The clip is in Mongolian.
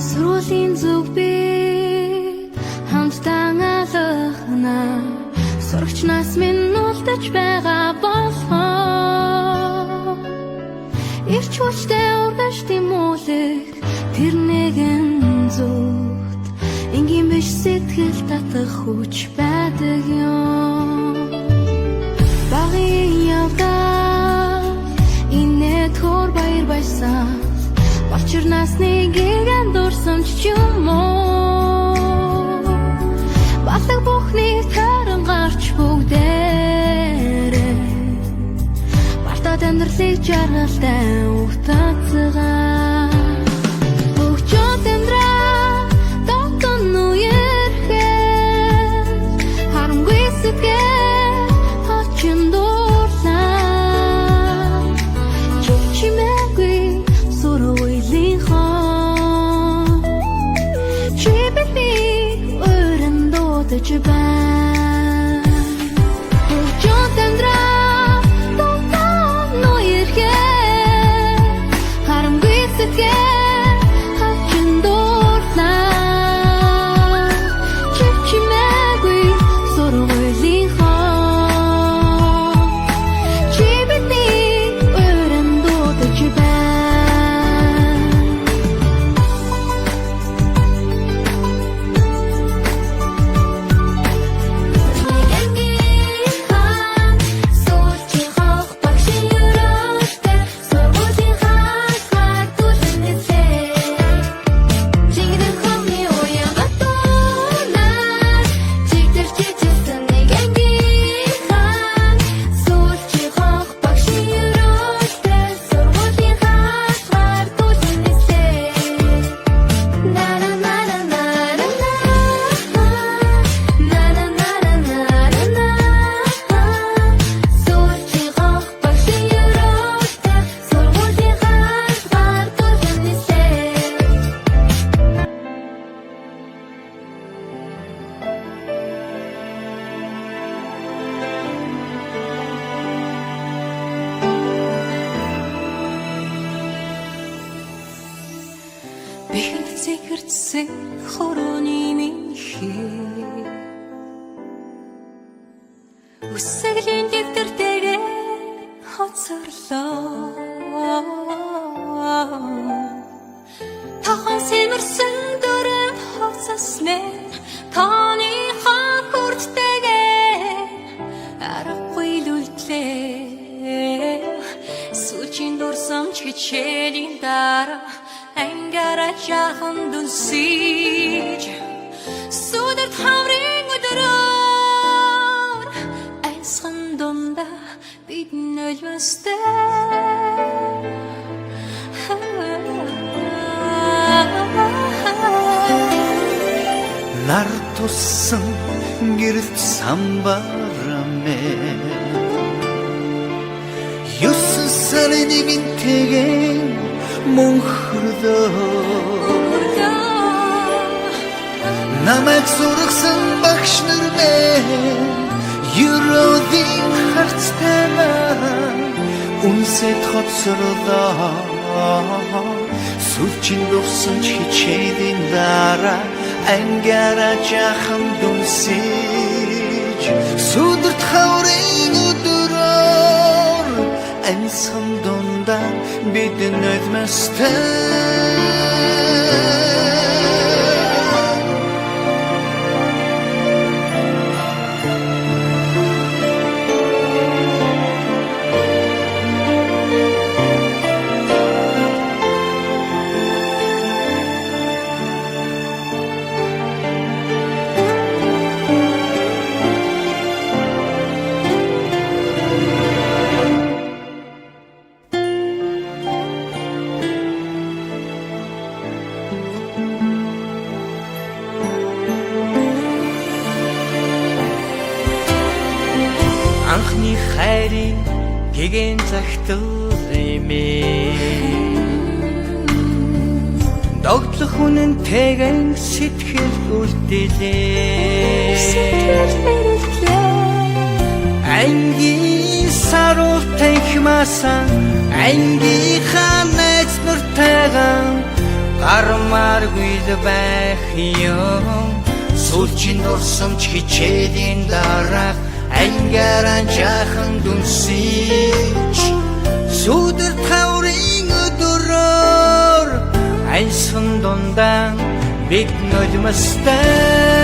Сүрүүлийн зүг би хамтдаа алхана сурагч нас минь үлдэж байгаа болхоо ирч хүчтэй ургаш тэмүүлэх тэр нэгэн зүгт энгийн биш сэтгэл татах хүч байдаг юм багын явдал инээ төр баяр байсан Болчир насны гигэн дурсамж юм уу Батлаг бүхний таран гарч бүгдээрээ Бартад амьдралыг жаргалтай утацгаа Бүгчүүд амьдраа дотон үерхээ Харамгүй сэтгэл хочин дуурлаа Чимээгүй сургуулийн хон Чи бидний өрөн дуудаж байна Бүгчүүд амьдраа дотон үерхээ Харамгүй сэтгэл хочин дуурлаа Чимээгүй сургуулийн хон Чи бидний өрөн дуудаж байна Бэхэд зэгэрдсэн хорооны минхээ Үсгэлийн дэвтэртэйгээ хоцорлоо Тахан сэмэрсэн дөрөв хоцос мен Тооныхоо хүрттэйгээ аргагүй лүлтлээ Сүүлчийн дурсамж хичээлийн дараа Ангара жахан дүнсиж Сүдэрт хамрын өдрөөр Айсхан дунда бид нөлмөстэй Нар туссан гэрэлт самбарамэ Юусэн сарын нэгэнтэйгээ мөнхөрдөө Намайг сургасан багш нар минь Юродын харцтай маань Үнсэд хоцорлоо Сүлжин дурсамж хичээлийн дараа Ангара жахан дүнсиж Сүдэрт хаврын өдрөөр Амьсхан дундаа бид нөлмөстэй Анхны хайрын гэгэн цагтл эмээ Догтлох үнэнтэйгэн сэтгэл үлдээлээ Ангийн саруул танхимасан Ангийнхаа найз нуртайгаан гармааргүй бид байх юм Сүүлчийн дурсамж хичээлийн дараах ангаараа жаахан дүнсэж Сүдэр таврын өдрөөр Айсан дундаа бид нулимстай